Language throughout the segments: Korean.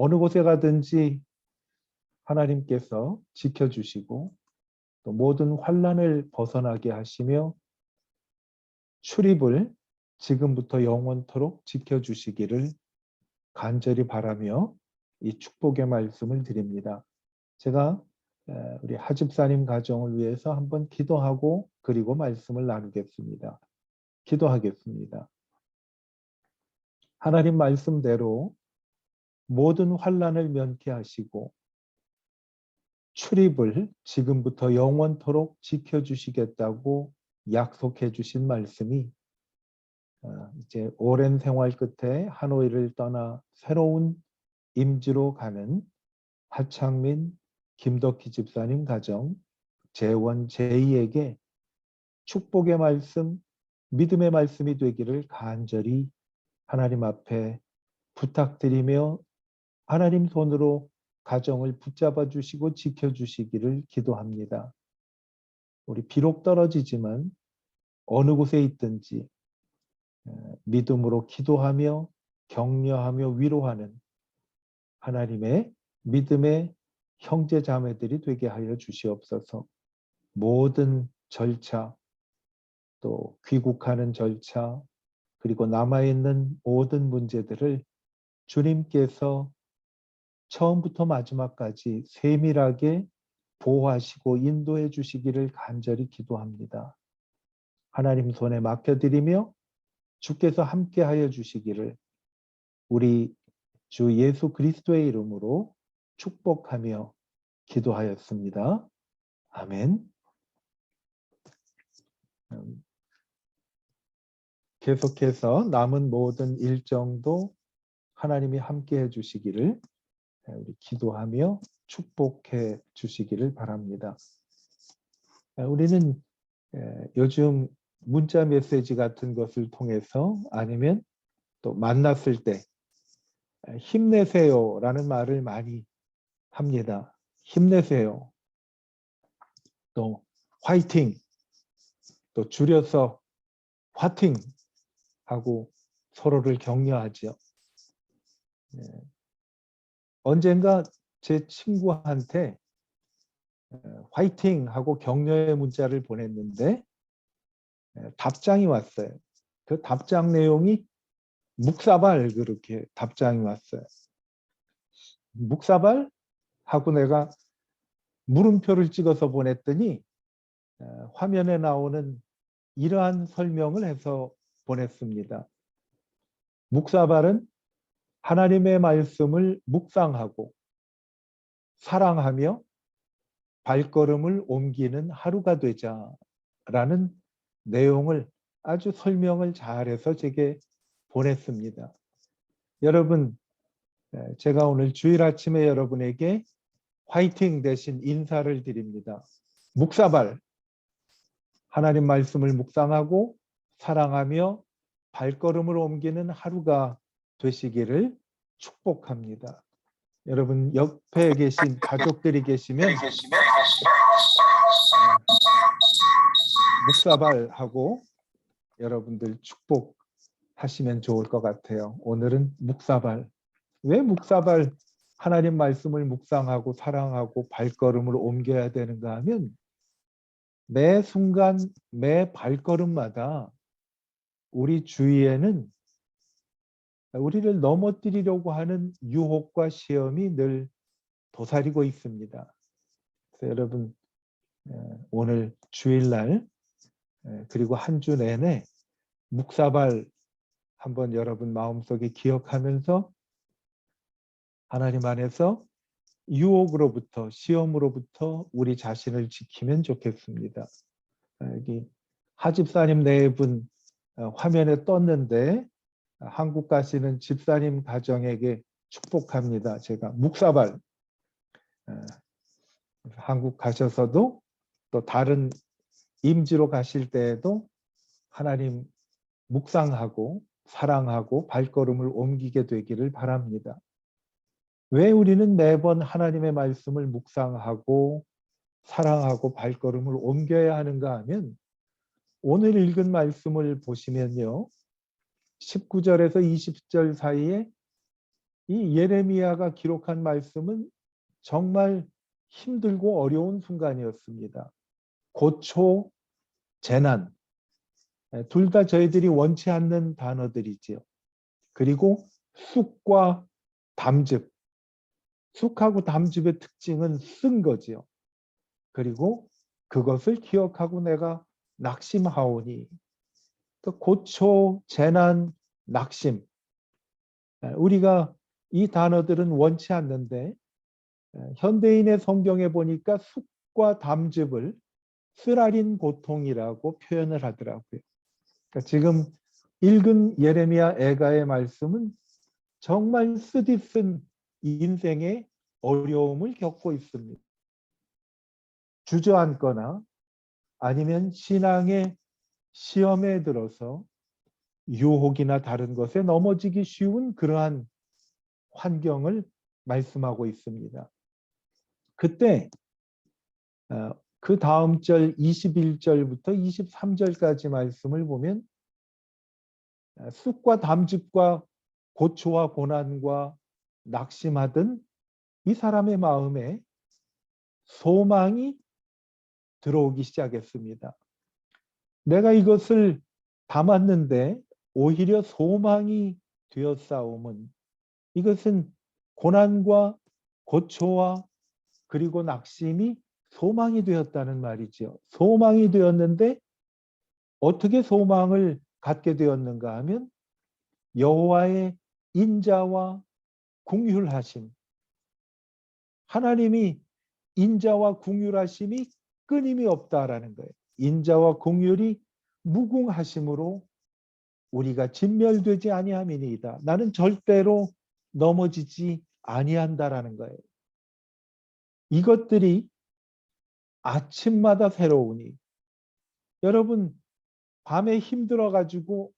어느 곳에 가든지 하나님께서 지켜주시고 또 모든 환난을 벗어나게 하시며 출입을 지금부터 영원토록 지켜주시기를 간절히 바라며 이 축복의 말씀을 드립니다. 제가 우리 하집사님 가정을 위해서 한번 기도하고 그리고 말씀을 나누겠습니다. 기도하겠습니다. 하나님 말씀대로 모든 환난을 면케하시고 출입을 지금부터 영원토록 지켜주시겠다고 약속해 주신 말씀이 이제 오랜 생활 끝에 하노이를 떠나 새로운 임지로 가는 하창민, 김덕희 집사님 가정, 재원, 제이에게 축복의 말씀, 믿음의 말씀이 되기를 간절히 하나님 앞에 부탁드리며 하나님 손으로 가정을 붙잡아 주시고 지켜주시기를 기도합니다. 우리 비록 떨어지지만 어느 곳에 있든지 믿음으로 기도하며 격려하며 위로하는 하나님의 믿음의 형제 자매들이 되게 하여 주시옵소서. 모든 절차, 또 귀국하는 절차, 그리고 남아있는 모든 문제들을 주님께서 처음부터 마지막까지 세밀하게 보호하시고 인도해 주시기를 간절히 기도합니다. 하나님 손에 맡겨드리며 주께서 함께하여 주시기를 우리 주 예수 그리스도의 이름으로 축복하며 기도하였습니다. 아멘. 계속해서 남은 모든 일정도 하나님이 함께해 주시기를 우리 기도하며 축복해 주시기를 바랍니다. 우리는 요즘 문자 메시지 같은 것을 통해서 아니면 또 만났을 때 힘내세요라는 말을 많이 합니다. 힘내세요. 또 화이팅, 또 줄여서 화팅 하고 서로를 격려하죠. 언젠가 제 친구한테 화이팅 하고 격려의 문자를 보냈는데 답장이 왔어요. 그 답장 내용이 묵사발 그렇게 답장이 왔어요. 묵사발? 하고 내가 물음표를 찍어서 보냈더니 화면에 나오는 이러한 설명을 해서 보냈습니다. 묵사발은 하나님의 말씀을 묵상하고 사랑하며 발걸음을 옮기는 하루가 되자라는 내용을 아주 설명을 잘해서 제게 보냈습니다. 여러분, 제가 오늘 주일 아침에 여러분에게 화이팅 대신 인사를 드립니다. 묵사발, 하나님 말씀을 묵상하고 사랑하며 발걸음을 옮기는 하루가 되시기를 축복합니다. 여러분 옆에 계신 가족들이 계시면 묵사발하고 여러분들 축복하시면 좋을 것 같아요. 오늘은 묵사발. 왜 묵사발 하나님 말씀을 묵상하고 사랑하고 발걸음을 옮겨야 되는가 하면 매 순간 매 발걸음마다 우리 주위에는 우리를 넘어뜨리려고 하는 유혹과 시험이 늘 도사리고 있습니다. 그래서 여러분 오늘 주일날 그리고 한 주 내내 묵사발 한번 여러분 마음속에 기억하면서 하나님 안에서 유혹으로부터 시험으로부터 우리 자신을 지키면 좋겠습니다. 여기 하집사님 네 분 화면에 떴는데 한국 가시는 집사님 가정에게 축복합니다. 제가 묵사발 한국 가셔서도 또 다른 임지로 가실 때에도 하나님 묵상하고 사랑하고 발걸음을 옮기게 되기를 바랍니다. 왜 우리는 매번 하나님의 말씀을 묵상하고 사랑하고 발걸음을 옮겨야 하는가 하면 오늘 읽은 말씀을 보시면요. 19절에서 20절 사이에 이 예레미야가 기록한 말씀은 정말 힘들고 어려운 순간이었습니다. 고초, 재난, 둘 다 저희들이 원치 않는 단어들이지요. 그리고 쑥과 담즙, 쑥하고 담즙의 특징은 쓴 거지요. 그리고 그것을 기억하고 내가 낙심하오니, 그 고초, 재난, 낙심, 우리가 이 단어들은 원치 않는데 현대인의 성경에 보니까 쑥과 담즙을 쓰라린 고통이라고 표현을 하더라고요. 그러니까 지금 읽은 예레미야 애가의 말씀은 정말 쓰디쓴 인생의 어려움을 겪고 있습니다. 주저앉거나 아니면 신앙의 시험에 들어서 유혹이나 다른 것에 넘어지기 쉬운 그러한 환경을 말씀하고 있습니다. 그때 그 다음 절 21절부터 23절까지 말씀을 보면 쑥과 담즙과 고초와 고난과 낙심하던 이 사람의 마음에 소망이 들어오기 시작했습니다. 내가 이것을 담았는데 오히려 소망이 되었사오면 이것은 고난과 고초와 그리고 낙심이 소망이 되었다는 말이죠. 소망이 되었는데 어떻게 소망을 갖게 되었는가 하면 여호와의 인자와 긍휼하심, 하나님이 인자와 긍휼하심이 끊임이 없다라는 거예요. 인자와 긍휼이 무궁하심으로 우리가 진멸되지 아니함이니이다. 나는 절대로 넘어지지 아니한다라는 거예요. 이것들이 아침마다 새로우니, 여러분 밤에 힘들어가지고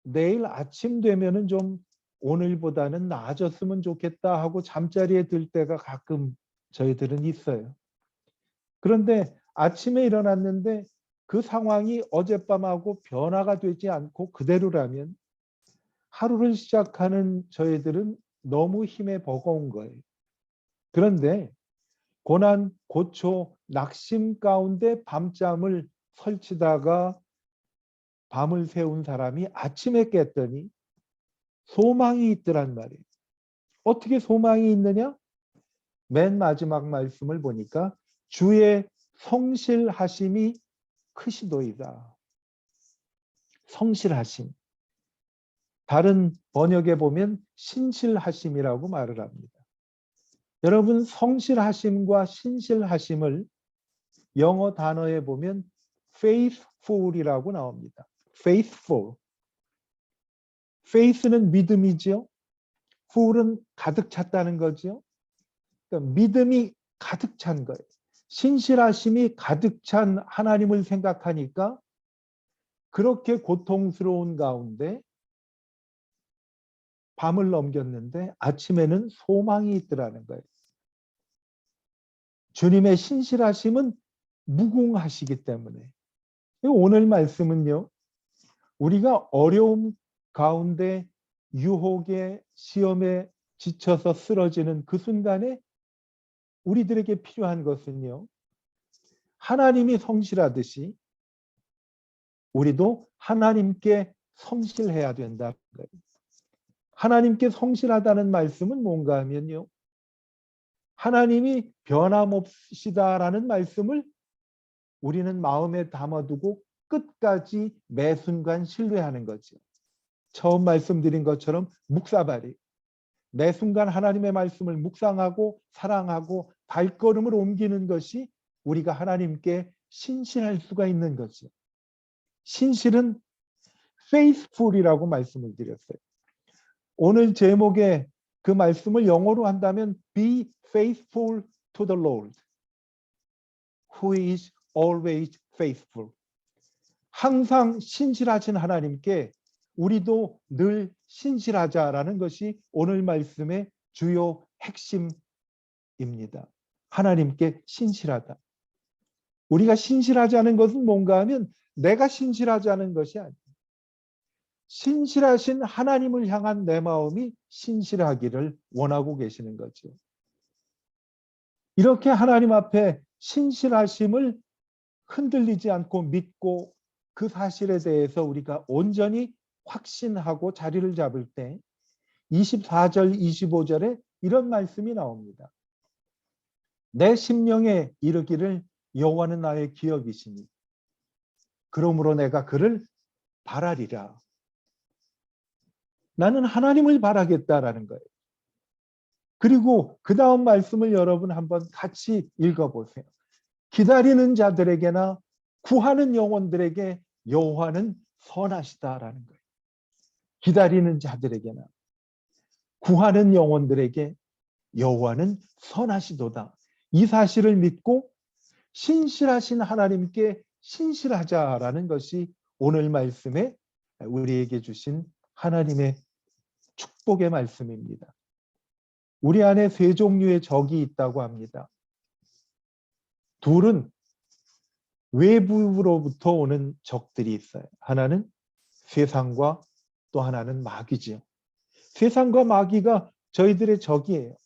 내일 아침 되면은 좀 오늘보다는 나아졌으면 좋겠다 하고 잠자리에 들 때가 가끔 저희들은 있어요. 그런데 아침에 일어났는데 그 상황이 어젯밤하고 변화가 되지 않고 그대로라면 하루를 시작하는 저희들은 너무 힘에 버거운 거예요. 그런데 고난, 고초, 낙심 가운데 밤잠을 설치다가 밤을 새운 사람이 아침에 깼더니 소망이 있더란 말이에요. 어떻게 소망이 있느냐? 맨 마지막 말씀을 보니까 주의 성실하심이 크시도이다. 성실하심. 다른 번역에 보면 신실하심이라고 말을 합니다. 여러분, 성실하심과 신실하심을 영어 단어에 보면 faithful이라고 나옵니다. faithful. faith는 믿음이지요. ful은 가득 찼다는 거죠. 그러니까 믿음이 가득 찬 거예요. 신실하심이 가득 찬 하나님을 생각하니까 그렇게 고통스러운 가운데 밤을 넘겼는데 아침에는 소망이 있더라는 거예요. 주님의 신실하심은 무궁하시기 때문에. 오늘 말씀은요, 우리가 어려움 가운데 유혹에 시험에 지쳐서 쓰러지는 그 순간에 우리들에게 필요한 것은요, 하나님이 성실하듯이 우리도 하나님께 성실해야 된다는 거예요. 하나님께 성실하다는 말씀은 뭔가 하면요, 하나님이 변함없으시다라는 말씀을 우리는 마음에 담아두고 끝까지 매 순간 신뢰하는 거죠. 처음 말씀드린 것처럼 묵사발이 매 순간 하나님의 말씀을 묵상하고 사랑하고 발걸음을 옮기는 것이 우리가 하나님께 신실할 수가 있는 거죠. 신실은 faithful이라고 말씀을 드렸어요. 오늘 제목의 그 말씀을 영어로 한다면 Be faithful to the Lord, who is always faithful. 항상 신실하신 하나님께 우리도 늘 신실하자라는 것이 오늘 말씀의 주요 핵심입니다. 하나님께 신실하다. 우리가 신실하자는 것은 뭔가 하면 내가 신실하자는 것이 아니에요. 신실하신 하나님을 향한 내 마음이 신실하기를 원하고 계시는 거죠. 이렇게 하나님 앞에 신실하심을 흔들리지 않고 믿고 그 사실에 대해서 우리가 온전히 확신하고 자리를 잡을 때 24절, 25절에 이런 말씀이 나옵니다. 내 심령에 이르기를 여호와는 나의 기업이시니 그러므로 내가 그를 바라리라. 나는 하나님을 바라겠다라는 거예요. 그리고 그 다음 말씀을 여러분 한번 같이 읽어보세요. 기다리는 자들에게나 구하는 영혼들에게 여호와는 선하시다라는 거예요. 기다리는 자들에게나 구하는 영혼들에게 여호와는 선하시도다. 이 사실을 믿고 신실하신 하나님께 신실하자라는 것이 오늘 말씀에 우리에게 주신 하나님의 축복의 말씀입니다. 우리 안에 세 종류의 적이 있다고 합니다. 둘은 외부로부터 오는 적들이 있어요. 하나는 세상과 또 하나는 마귀지요. 세상과 마귀가 저희들의 적이에요.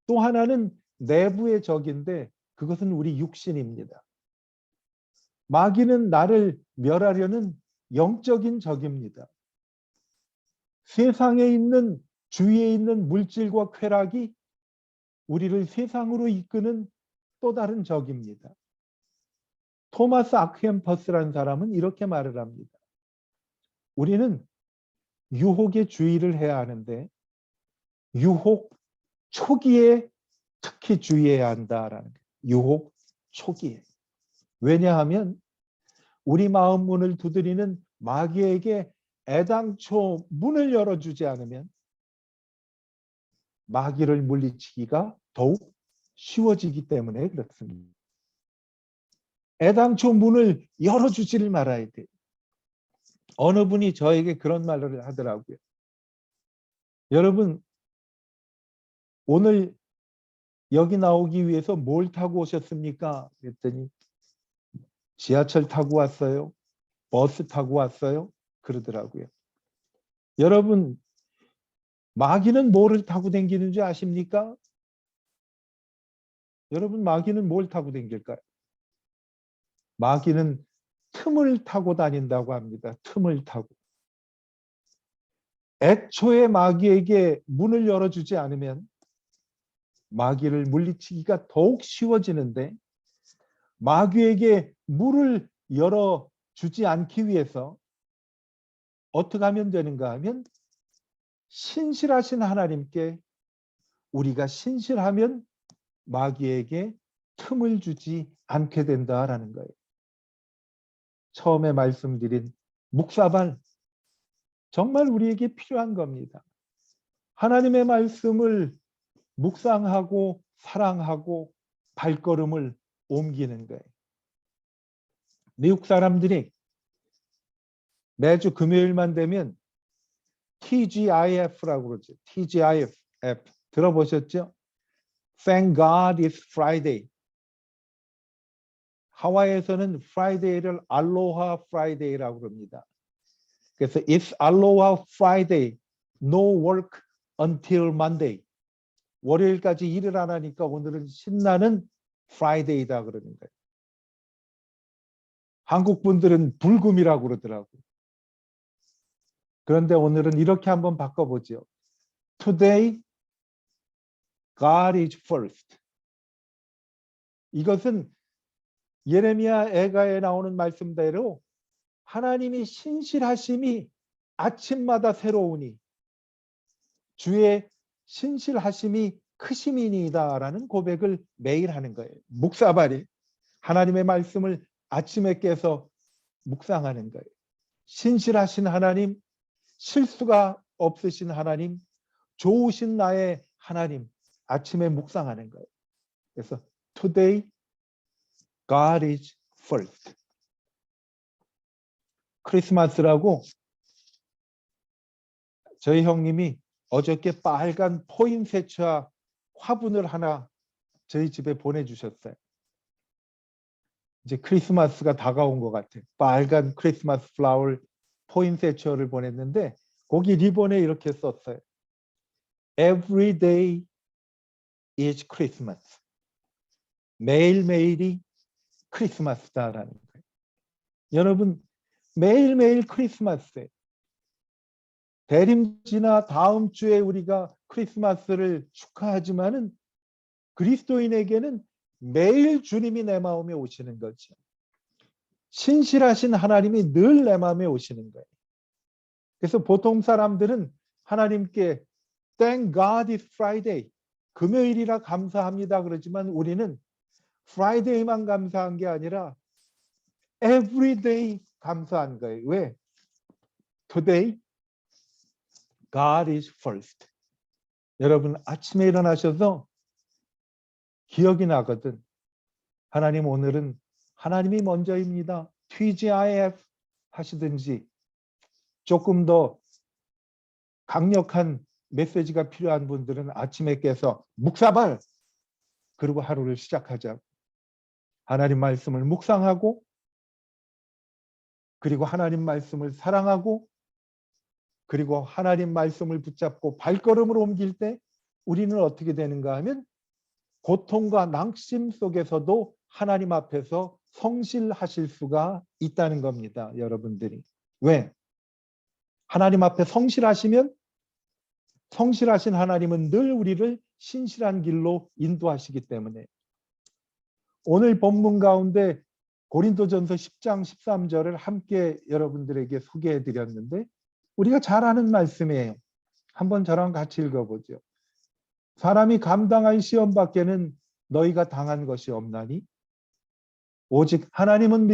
또 하나는 내부의 적인데 그것은 우리 육신입니다. 마귀는 나를 멸하려는 영적인 적입니다. 세상에 있는 주위에 있는 물질과 쾌락이 우리를 세상으로 이끄는 또 다른 적입니다. 토마스 아퀴엠퍼스라는 사람은 이렇게 말을 합니다. 우리는 유혹에 주의를 해야 하는데 유혹 초기에 특히 주의해야 한다라는 거예요. 유혹 초기에. 왜냐하면 우리 마음 문을 두드리는 마귀에게 애당초 문을 열어주지 않으면 마귀를 물리치기가 더욱 쉬워지기 때문에 그렇습니다. 애당초 문을 열어주지를 말아야 돼요. 어느 분이 저에게 그런 말을 하더라고요. 여러분, 오늘 여기 나오기 위해서 뭘 타고 오셨습니까? 그랬더니 지하철 타고 왔어요? 버스 타고 왔어요? 그러더라고요. 여러분, 마귀는 뭐를 타고 다니는 줄 아십니까? 여러분, 마귀는 뭘 타고 다닐까요? 마귀는 틈을 타고 다닌다고 합니다. 틈을 타고. 애초에 마귀에게 문을 열어주지 않으면 마귀를 물리치기가 더욱 쉬워지는데 마귀에게 문을 열어주지 않기 위해서 어떻게 하면 되는가 하면 신실하신 하나님께 우리가 신실하면 마귀에게 틈을 주지 않게 된다라는 거예요. 처음에 말씀드린 묵사발 정말 우리에게 필요한 겁니다. 하나님의 말씀을 묵상하고 사랑하고 발걸음을 옮기는 거예요. 미국 사람들이 매주 금요일만 되면 TGIF라고 그러죠. TGIF 들어보셨죠? Thank God it's Friday. 하와이에서는 프라이데이를 알로하 프라이데이라고 그럽니다. 그래서 It's Aloha Friday, no work until Monday. 월요일까지 일을 안 하니까 오늘은 신나는 프라이데이다 그러는 거예요. 한국 분들은 불금이라고 그러더라고요. 그런데 오늘은 이렇게 한번 바꿔보죠. Today, God is first. 이것은 예레미야 애가에 나오는 말씀대로 하나님이 신실하심이 아침마다 새로우니 주의 신실하심이 크심이니이다라는 고백을 매일 하는 거예요. 묵사발이 하나님의 말씀을 아침에 깨서 묵상하는 거예요. 신실하신 하나님, 실수가 없으신 하나님, 좋으신 나의 하나님, 아침에 묵상하는 거예요. 그래서 Today, God is first. 크리스마스라고 저희 형님이 어저께 빨간 포인세차 화분을 하나 저희 집에 보내주셨어요. 이제 크리스마스가 다가온 것 같아요. 빨간 크리스마스 플라워 포인세처를 보냈는데 거기 리본에 이렇게 썼어요. Every day is Christmas. 매일매일이 크리스마스다라는 거예요. 여러분, 매일매일 크리스마스에 대림지나 다음 주에 우리가 크리스마스를 축하하지만은 그리스도인에게는 매일 주님이 내 마음에 오시는 거죠. 신실하신 하나님이 늘 내 마음에 오시는 거예요. 그래서 보통 사람들은 하나님께 Thank God it's Friday. 금요일이라 감사합니다. 그러지만 우리는 Friday만 감사한 게 아니라 Every day 감사한 거예요. 왜? Today God is first. 여러분 아침에 일어나셔서 기억이 나거든. 하나님 오늘은 하나님이 먼저입니다. TGIF 하시든지 조금 더 강력한 메시지가 필요한 분들은 아침에 깨서 묵사발 그리고 하루를 시작하자. 하나님 말씀을 묵상하고 그리고 하나님 말씀을 사랑하고 그리고 하나님 말씀을 붙잡고 발걸음을 옮길 때 우리는 어떻게 되는가 하면 고통과 낙심 속에서도 하나님 앞에서 성실하실 수가 있다는 겁니다. 여러분들이. 왜? 하나님 앞에 성실하시면 성실하신 하나님은 늘 우리를 신실한 길로 인도하시기 때문에 오늘 본문 가운데 고린도전서 10장 13절을 함께 여러분들에게 소개해 드렸는데 우리가 잘 아는 말씀이에요. 한번 저랑 같이 읽어보죠. 사람이 감당할 시험 밖에는 너희가 당한 것이 없나니 오직 하나님은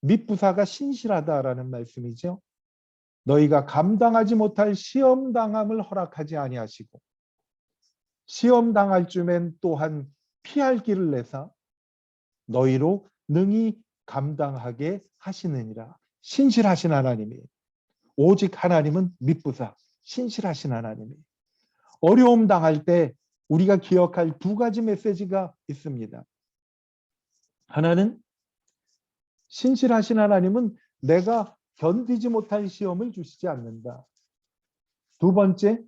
미쁘사가 신실하다라는 말씀이죠. 너희가 감당하지 못할 시험 당함을 허락하지 아니하시고 시험 당할 쯤엔 또한 피할 길을 내사 너희로 능히 감당하게 하시느니라. 신실하신 하나님이 오직 하나님은 미쁘사 신실하신 하나님이 어려움 당할 때 우리가 기억할 두 가지 메시지가 있습니다. 하나는 신실하신 하나님은 내가 견디지 못할 시험을 주시지 않는다. 두 번째,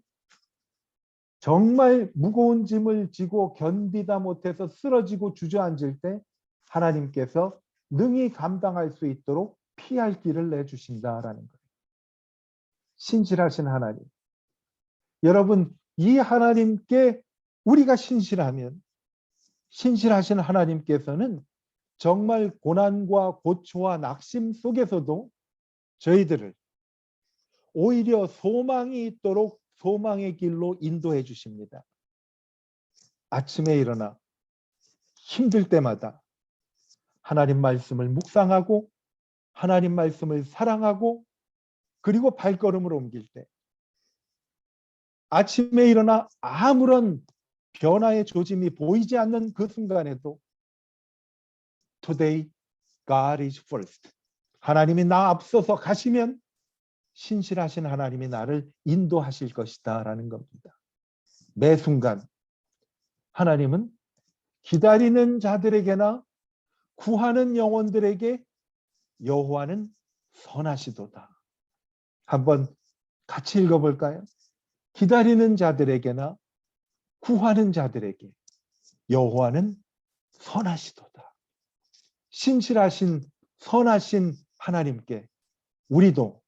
정말 무거운 짐을 지고 견디다 못해서 쓰러지고 주저앉을 때 하나님께서 능히 감당할 수 있도록 피할 길을 내주신다라는 거예요. 신실하신 하나님. 여러분, 이 하나님께 우리가 신실하면 신실하신 하나님께서는 정말 고난과 고초와 낙심 속에서도 저희들을 오히려 소망이 있도록 소망의 길로 인도해 주십니다. 아침에 일어나 힘들 때마다 하나님 말씀을 묵상하고 하나님 말씀을 사랑하고 그리고 발걸음을 옮길 때 아침에 일어나 아무런 변화의 조짐이 보이지 않는 그 순간에도 Today God is first. 하나님이 나 앞서서 가시면 신실하신 하나님이 나를 인도하실 것이다 라는 겁니다. 매 순간 하나님은 기다리는 자들에게나 구하는 영혼들에게 여호와는 선하시도다. 한번 같이 읽어볼까요? 기다리는 자들에게나 구하는 자들에게 여호와는 선하시도다. 신실하신 선하신 하나님께 우리도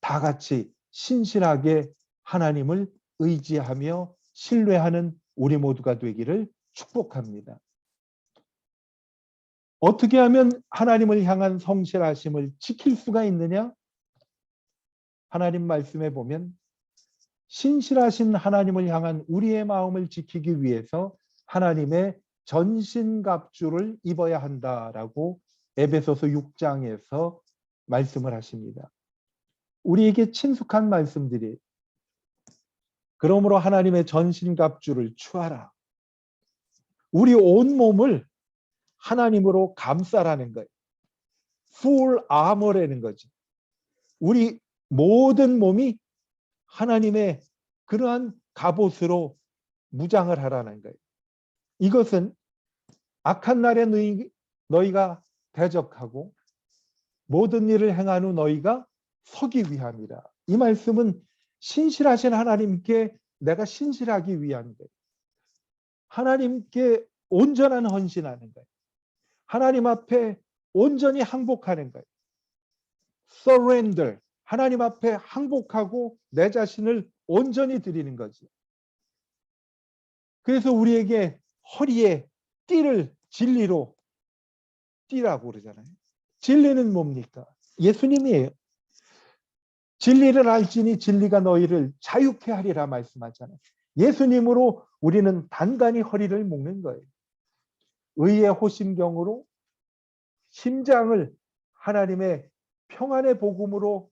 다 같이 신실하게 하나님을 의지하며 신뢰하는 우리 모두가 되기를 축복합니다. 어떻게 하면 하나님을 향한 성실하심을 지킬 수가 있느냐? 하나님 말씀에 보면 신실하신 하나님을 향한 우리의 마음을 지키기 위해서 하나님의 전신갑주를 입어야 한다라고 에베소서 6장에서 말씀을 하십니다. 우리에게 친숙한 말씀들이 그러므로 하나님의 전신갑주를 취하라. 우리 온몸을 하나님으로 감싸라는 거예요. full armor라는 거지. 우리 모든 몸이 하나님의 그러한 갑옷으로 무장을 하라는 거예요. 이것은 악한 날에 너희가 대적하고 모든 일을 행한 후 너희가 서기 위함이라. 이 말씀은 신실하신 하나님께 내가 신실하기 위한 거예요. 하나님께 온전한 헌신하는 거예요. 하나님 앞에 온전히 항복하는 거예요. surrender. 하나님 앞에 항복하고 내 자신을 온전히 드리는 거죠. 그래서 우리에게 허리에 띠를 진리로 띠라고 그러잖아요. 진리는 뭡니까? 예수님이에요. 진리를 알지니 진리가 너희를 자유케 하리라 말씀하잖아요. 예수님으로 우리는 단단히 허리를 묶는 거예요. 의의 호심경으로 심장을 하나님의 평안의 복음으로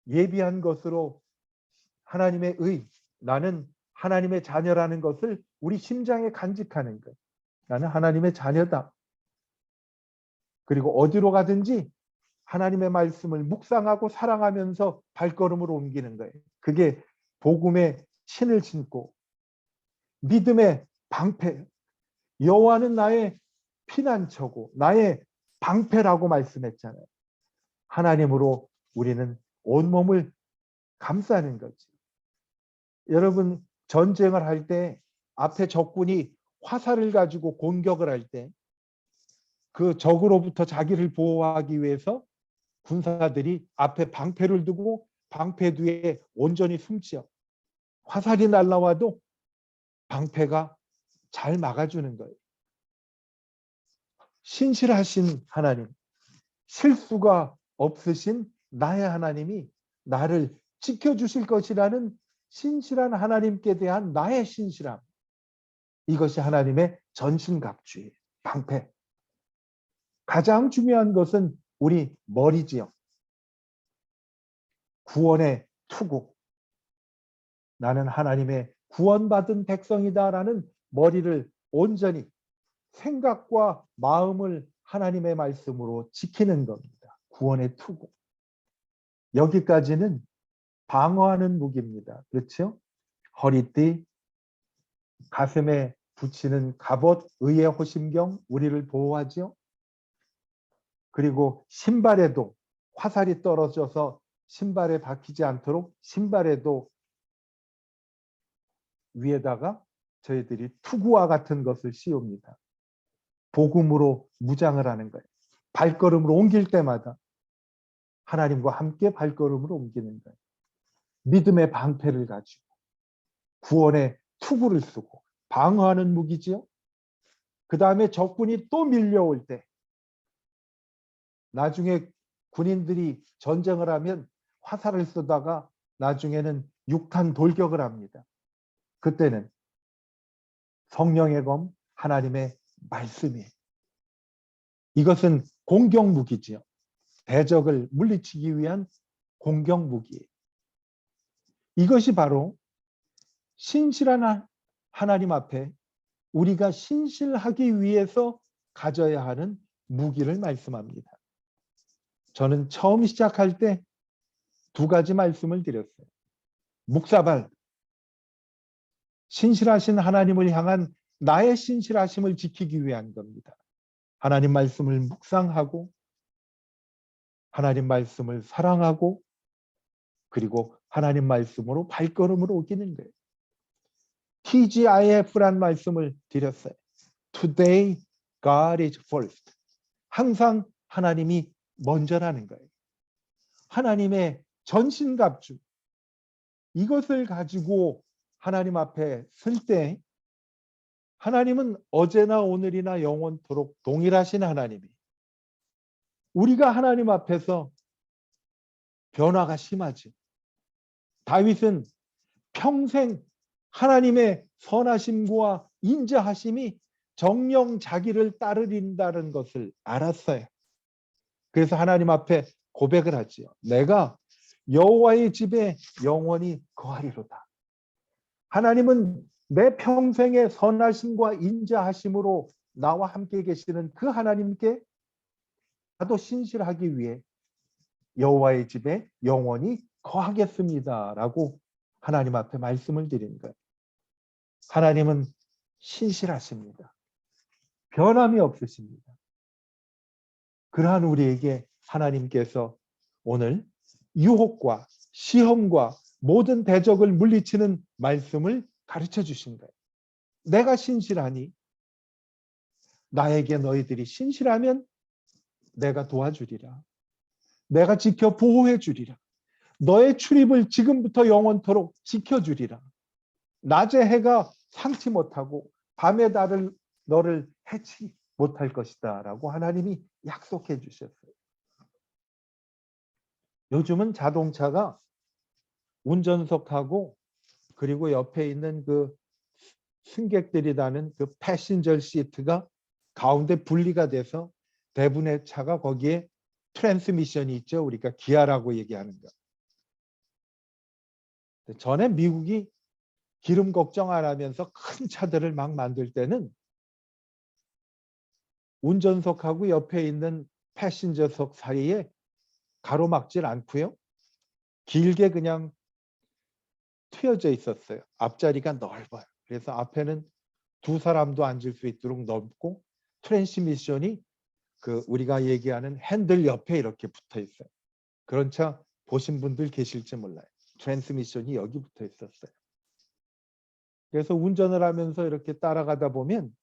예비한 것으로 하나님의 의, 나는 하나님의 자녀라는 것을 우리 심장에 간직하는 거예요. 나는 하나님의 자녀다. 그리고 어디로 가든지 하나님의 말씀을 묵상하고 사랑하면서 발걸음을 옮기는 거예요. 그게 복음의 신을 신고 믿음의 방패. 여호와는 나의 피난처고 나의 방패라고 말씀했잖아요. 하나님으로 우리는 온몸을 감싸는 거지. 여러분, 전쟁을 할 때 앞에 적군이 화살을 가지고 공격을 할 때 그 적으로부터 자기를 보호하기 위해서 군사들이 앞에 방패를 두고 방패 뒤에 온전히 숨지요. 화살이 날라와도 방패가 잘 막아주는 거예요. 신실하신 하나님, 실수가 없으신 나의 하나님이 나를 지켜주실 것이라는 신실한 하나님께 대한 나의 신실함. 이것이 하나님의 전신갑주의 방패. 가장 중요한 것은 우리 머리지요. 구원의 투구. 나는 하나님의 구원받은 백성이다라는 머리를 온전히 생각과 마음을 하나님의 말씀으로 지키는 겁니다. 구원의 투구. 여기까지는 방어하는 무기입니다. 그렇죠? 허리띠, 가슴에 붙이는 갑옷, 의의 호심경, 우리를 보호하죠. 그리고 신발에도 화살이 떨어져서 신발에 박히지 않도록 신발에도 위에다가 저희들이 투구와 같은 것을 씌웁니다. 복음으로 무장을 하는 거예요. 발걸음을 옮길 때마다 하나님과 함께 발걸음을 옮기는 거예요. 믿음의 방패를 가지고 구원의 투구를 쓰고 방어하는 무기지요. 그 다음에 적군이 또 밀려올 때 나중에 군인들이 전쟁을 하면 화살을 쏘다가 나중에는 육탄 돌격을 합니다. 그때는 성령의 검, 하나님의 말씀이에요. 이것은 공격 무기지요. 대적을 물리치기 위한 공격 무기예요. 이것이 바로 신실한 하나님 앞에 우리가 신실하기 위해서 가져야 하는 무기를 말씀합니다. 저는 처음 시작할 때 두 가지 말씀을 드렸어요. 묵사발, 신실하신 하나님을 향한 나의 신실하심을 지키기 위한 겁니다. 하나님 말씀을 묵상하고 하나님 말씀을 사랑하고 그리고 하나님 말씀으로 발걸음을 옮기는 거예요. TGIF란 말씀을 드렸어요. Today God is first. 항상 하나님이 먼저라는 거예요. 하나님의 전신갑주. 이것을 가지고 하나님 앞에 설 때 하나님은 어제나 오늘이나 영원토록 동일하신 하나님이 우리가 하나님 앞에서 변화가 심하지. 다윗은 평생 하나님의 선하심과 인자하심이 정령 자기를 따르린다는 것을 알았어요. 그래서 하나님 앞에 고백을 하지요. 내가 여호와의 집에 영원히 거하리로다. 하나님은 내 평생의 선하심과 인자하심으로 나와 함께 계시는 그 하나님께 나도 신실하기 위해 여호와의 집에 영원히 거하겠습니다라고 하나님 앞에 말씀을 드린 거예요. 하나님은 신실하십니다. 변함이 없으십니다. 그러한 우리에게 하나님께서 오늘 유혹과 시험과 모든 대적을 물리치는 말씀을 가르쳐 주신 거예요. 내가 신실하니 나에게 너희들이 신실하면 내가 도와주리라. 내가 지켜 보호해 주리라. 너의 출입을 지금부터 영원토록 지켜주리라. 낮에 해가 상치 못하고 밤의 달을 너를 해치 못할 것이다 라고 하나님이 약속해 주셨어요. 요즘은 자동차가 운전석하고 그리고 옆에 있는 그 승객들이 다는 그 패신저 시트가 가운데 분리가 돼서 대부분의 차가 거기에 트랜스미션이 있죠. 우리가 기아라고 얘기하는 거. 전에 미국이 기름 걱정 안 하면서 큰 차들을 막 만들 때는 운전석하고 옆에 있는 패신저석 사이에 가로막질 않고요. 길게 그냥 트여져 있었어요. 앞자리가 넓어요. 그래서 앞에는 두 사람도 앉을 수 있도록 넓고 트랜스미션이 그 우리가 얘기하는 핸들 옆에 이렇게 붙어 있어요. 그런 차 보신 분들 계실지 몰라요. 트랜스미션이 여기 붙어 있었어요. 그래서 운전을 하면서 이렇게 따라가다 보면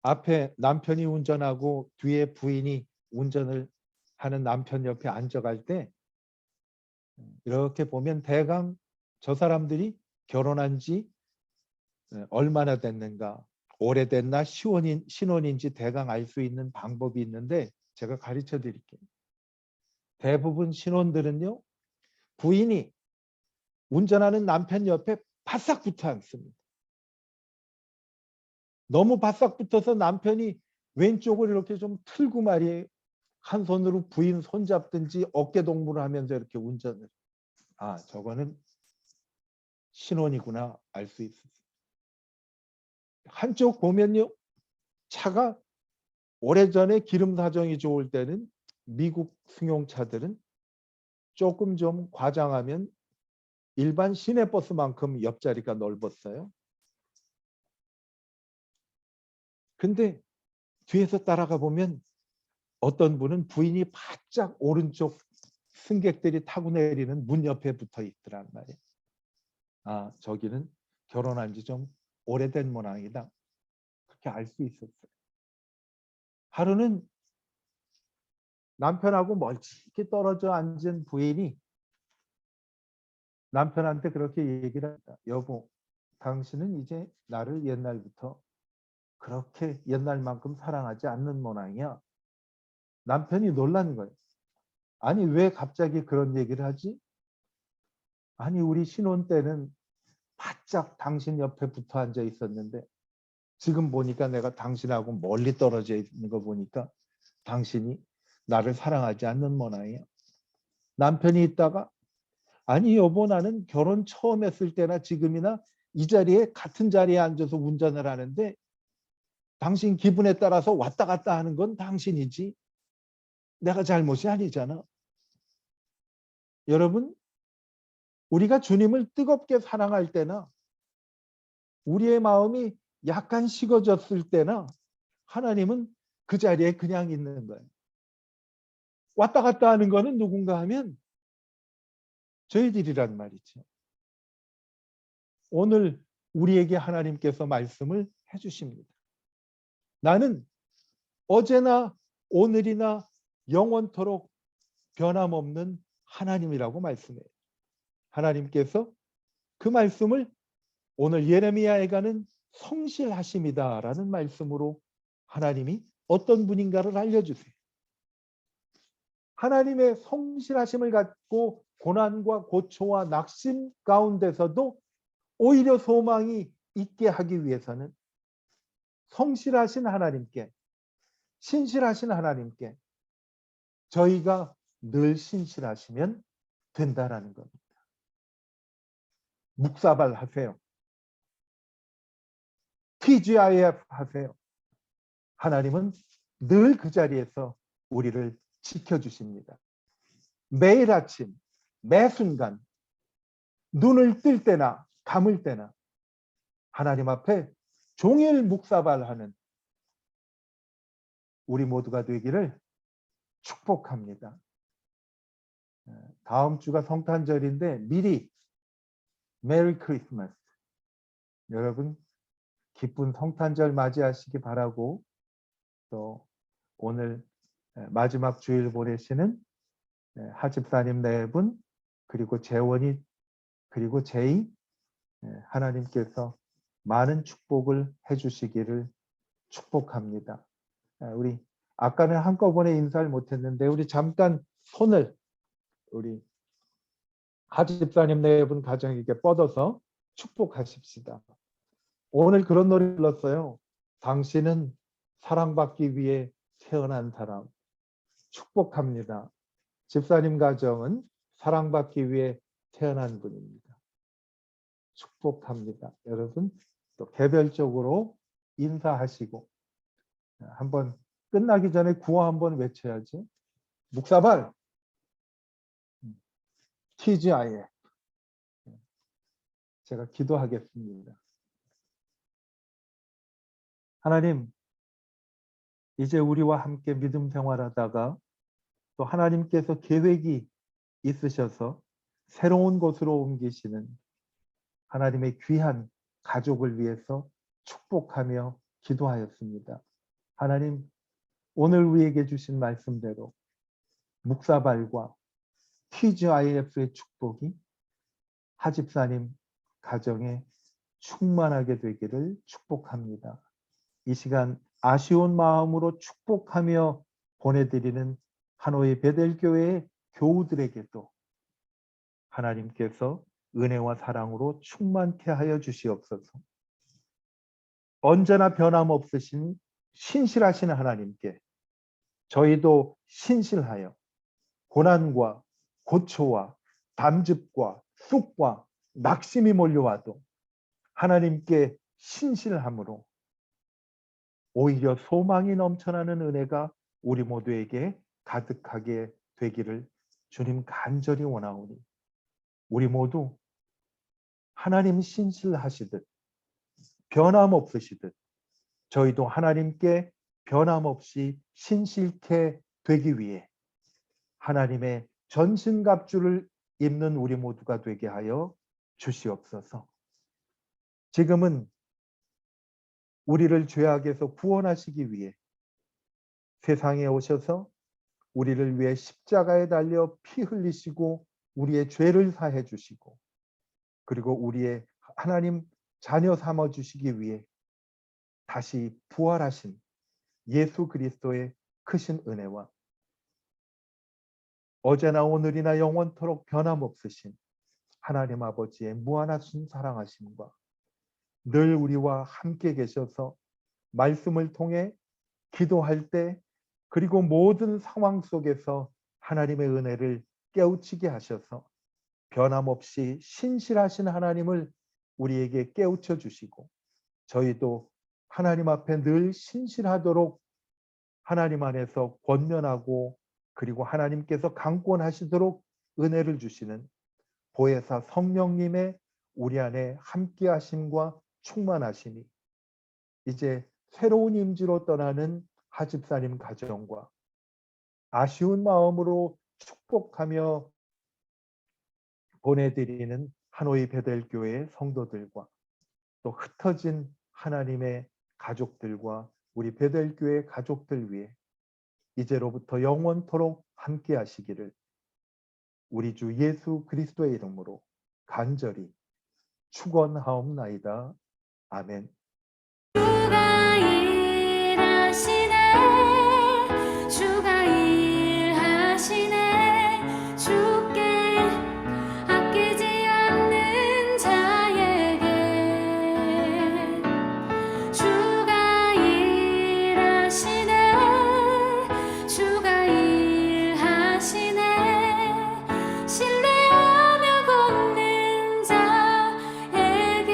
앞에 남편이 운전하고 뒤에 부인이 운전을 하는 남편 옆에 앉아갈 때 이렇게 보면 대강 저 사람들이 결혼한 지 얼마나 됐는가, 오래됐나 신혼인지 대강 알 수 있는 방법이 있는데 제가 가르쳐 드릴게요. 대부분 신혼들은요, 부인이 운전하는 남편 옆에 바싹 붙어 앉습니다. 너무 바싹 붙어서 남편이 왼쪽을 이렇게 좀 틀고 말이에요. 한 손으로 부인 손 잡든지 어깨 동무를 하면서 이렇게 운전을. 아, 저거는 신혼이구나 알 수 있었어요. 한쪽 보면요, 차가 오래전에 기름 사정이 좋을 때는 미국 승용차들은 조금 좀 과장하면 일반 시내버스만큼 옆자리가 넓었어요. 근데 뒤에서 따라가 보면 어떤 분은 부인이 바짝 오른쪽 승객들이 타고 내리는 문 옆에 붙어 있더란 말이에요. 아, 저기는 결혼한 지 좀 오래된 모양이다. 그렇게 알 수 있었어요. 하루는 남편하고 멀찍이 떨어져 앉은 부인이 남편한테 그렇게 얘기를 한다. 여보, 당신은 이제 나를 옛날부터 그렇게 옛날만큼 사랑하지 않는 모양이야. 남편이 놀란 거예요. 아니, 왜 갑자기 그런 얘기를 하지? 아니, 우리 신혼 때는 바짝 당신 옆에 붙어 앉아 있었는데 지금 보니까 내가 당신하고 멀리 떨어져 있는 거 보니까 당신이 나를 사랑하지 않는 모양이야. 남편이 있다가 아니 여보, 나는 결혼 처음 했을 때나 지금이나 이 자리에 같은 자리에 앉아서 운전을 하는데 당신 기분에 따라서 왔다 갔다 하는 건 당신이지 내가 잘못이 아니잖아. 여러분, 우리가 주님을 뜨겁게 사랑할 때나 우리의 마음이 약간 식어졌을 때나 하나님은 그 자리에 그냥 있는 거예요. 왔다 갔다 하는 거는 누군가 하면 저희들이란 말이죠. 오늘 우리에게 하나님께서 말씀을 해주십니다. 나는 어제나 오늘이나 영원토록 변함없는 하나님이라고 말씀해요. 하나님께서 그 말씀을 오늘 예레미야에 가는 성실하심이다라는 말씀으로 하나님이 어떤 분인가를 알려주세요. 하나님의 성실하심을 갖고 고난과 고초와 낙심 가운데서도 오히려 소망이 있게 하기 위해서는 성실하신 하나님께, 신실하신 하나님께 저희가 늘 신실하시면 된다라는 겁니다. 묵사발 하세요. TGIF 하세요. 하나님은 늘 그 자리에서 우리를 지켜주십니다. 매일 아침, 매 순간 눈을 뜰 때나 감을 때나 하나님 앞에 종일 묵사발하는 우리 모두가 되기를 축복합니다. 다음 주가 성탄절인데 미리 메리 크리스마스. 여러분 기쁜 성탄절 맞이하시기 바라고, 또 오늘 마지막 주일 보내시는 하집사님 네 분, 그리고 재원이, 그리고 제이, 하나님께서 많은 축복을 해주시기를 축복합니다. 우리 아까는 한꺼번에 인사를 못했는데 우리 잠깐 손을 우리 하집사님 네 분 가정에게 뻗어서 축복하십시다. 오늘 그런 노래 불렀어요. 당신은 사랑받기 위해 태어난 사람. 축복합니다. 집사님 가정은 사랑받기 위해 태어난 분입니다. 축복합니다. 여러분 또 개별적으로 인사하시고, 한번 끝나기 전에 구호 한번 외쳐야죠. 묵사발 TGIF. 제가 기도하겠습니다. 하나님, 이제 우리와 함께 믿음 생활하다가 또 하나님께서 계획이 있으셔서 새로운 곳으로 옮기시는 하나님의 귀한 가족을 위해서 축복하며 기도하였습니다. 하나님, 오늘 우리에게 주신 말씀대로 묵사발과 TGIF의 축복이 하집사님 가정에 충만하게 되기를 축복합니다. 이 시간 아쉬운 마음으로 축복하며 보내드리는 하노이 베델교회의 교우들에게도 하나님께서 은혜와 사랑으로 충만케 하여 주시옵소서. 언제나 변함없으신 신실하신 하나님께 저희도 신실하여 고난과 고초와 담즙과 쑥과 낙심이 몰려와도 하나님께 신실함으로 오히려 소망이 넘쳐나는 은혜가 우리 모두에게 가득하게 되기를 주님 간절히 원하오니, 우리 모두 하나님 신실하시듯 변함없으시듯 저희도 하나님께 변함없이 신실케 되기 위해 하나님의 전신갑주를 입는 우리 모두가 되게 하여 주시옵소서. 지금은 우리를 죄악에서 구원하시기 위해 세상에 오셔서 우리를 위해 십자가에 달려 피 흘리시고 우리의 죄를 사해 주시고, 그리고 우리의 하나님 자녀 삼아 주시기 위해 다시 부활하신 예수 그리스도의 크신 은혜와 어제나 오늘이나 영원토록 변함없으신 하나님 아버지의 무한하신 사랑하심과 늘 우리와 함께 계셔서 말씀을 통해 기도할 때, 그리고 모든 상황 속에서 하나님의 은혜를 깨우치게 하셔서 변함없이 신실하신 하나님을 우리에게 깨우쳐 주시고, 저희도 하나님 앞에 늘 신실하도록 하나님 안에서 권면하고, 그리고 하나님께서 강권하시도록 은혜를 주시는 보혜사 성령님의 우리 안에 함께 하심과 충만하심이 이제 새로운 임지로 떠나는 하집사님 가정과 아쉬운 마음으로 축복하며 보내드리는 하노이 베델교회 성도들과 또 흩어진 하나님의 가족들과 우리 베델교회 가족들 위해 이제로부터 영원토록 함께 하시기를 우리 주 예수 그리스도의 이름으로 간절히 축원하옵나이다. 아멘. 주가 일하시네, 주가 일하시네. 주께 아끼지 않는 자에게 주가 일하시네, 주가 일하시네. 신뢰하며 걷는 자에게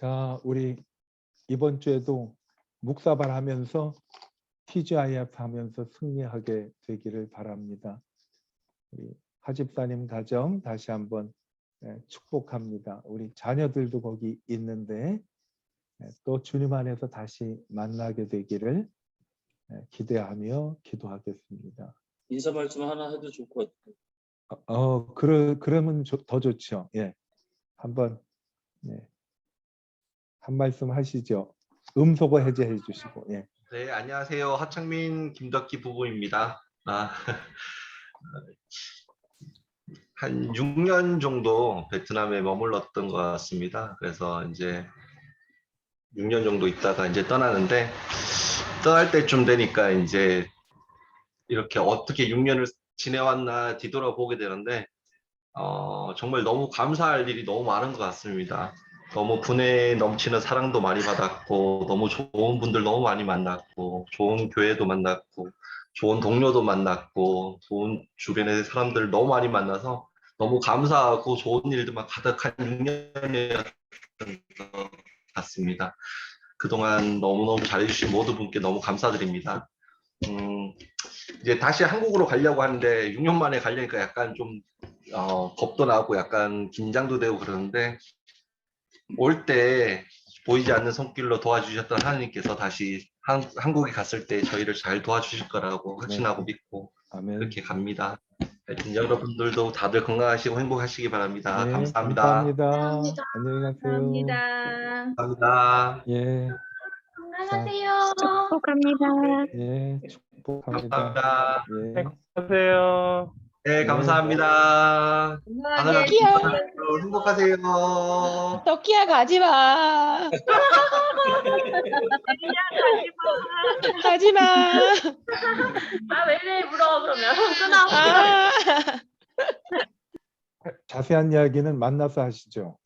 자, 우리 이번 주에도 묵사발 하면서 TGIF 하면서 승리하게 되기를 바랍니다. 우리 하집사님 가정 다시 한번 축복합니다. 우리 자녀들도 거기 있는데 또 주님 안에서 다시 만나게 되기를 기대하며 기도하겠습니다. 인사 말씀 하나 해도 좋을 것 같아요. 그러면 더 좋죠. 예, 한번 한 말씀 하시죠. 음소거 해제해 주시고. 예. 네, 안녕하세요. 하창민, 김덕기 부부입니다. 한 6년 정도 베트남에 머물렀던 것 같습니다. 그래서 이제 6년 정도 있다가 이제 떠나는데, 떠날 때쯤 되니까 이제 이렇게 어떻게 6년을 지내왔나 뒤돌아보게 되는데, 정말 너무 감사할 일이 너무 많은 것 같습니다. 너무 분에 넘치는 사랑도 많이 받았고, 너무 좋은 분들 너무 많이 만났고, 좋은 교회도 만났고, 좋은 동료도 만났고, 좋은 주변의 사람들 너무 많이 만나서 너무 감사하고 좋은 일들만 가득한 6년이었던 것 같습니다. 그동안 너무너무 잘해주신 모든 분께 너무 감사드립니다. 이제 다시 한국으로 가려고 하는데 6년 만에 가려니까 약간 좀 겁도 나고 약간 긴장도 되고 그러는데, 올 때 보이지 않는 손길로 도와주셨던 하나님께서 다시 한국에 갔을 때 저희를 잘 도와주실 거라고 확신하고 믿고 아멘. 그렇게 갑니다. 하여튼 여러분들도 다들 건강하시고 행복하시기 바랍니다. 네, 감사합니다. 감사합니다. 안녕히 가세요. 감사합니다. 감사합니다. 예, 안녕하세요. 축복합니다. 예, 축복합니다. 감사합니다. 예. 안녕하세요. 네, 감사합니다. 건강하게. 행복하세요. 덕기야 가지 마. 가지 마. 아, 왜 이래 물어 그러면 끊어. 아. 자세한 이야기는 만나서 하시죠.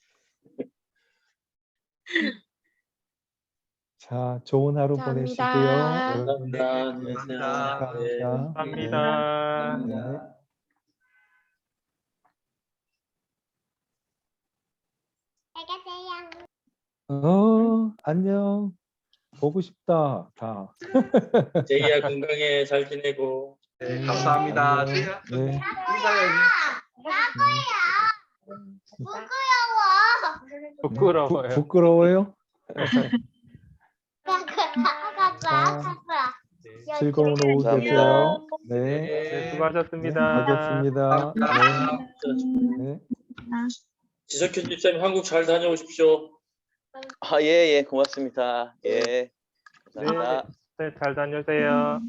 자, 좋은 하루 감사합니다. 보내시고요. 감사합니다. 감사합니다. 안녕하세요. 감사합니다. 감사합니다. 네. 안녕. 보고 싶다. 다. 제이야 건강해 잘 지내고. 네, 감사합니다. 안녕. 제이야, 네. 인사해야지. 부끄러워요. 부끄러워요? 아빠. 즐거운 오후 감사합니다. 되세요. 네. 네, 수고하셨습니다. 하겠습니다. 네. 지석현 집사님 한국 잘 다녀오십시오. 예, 고맙습니다. 예. 감사합니다. 네, 잘 다녀오세요.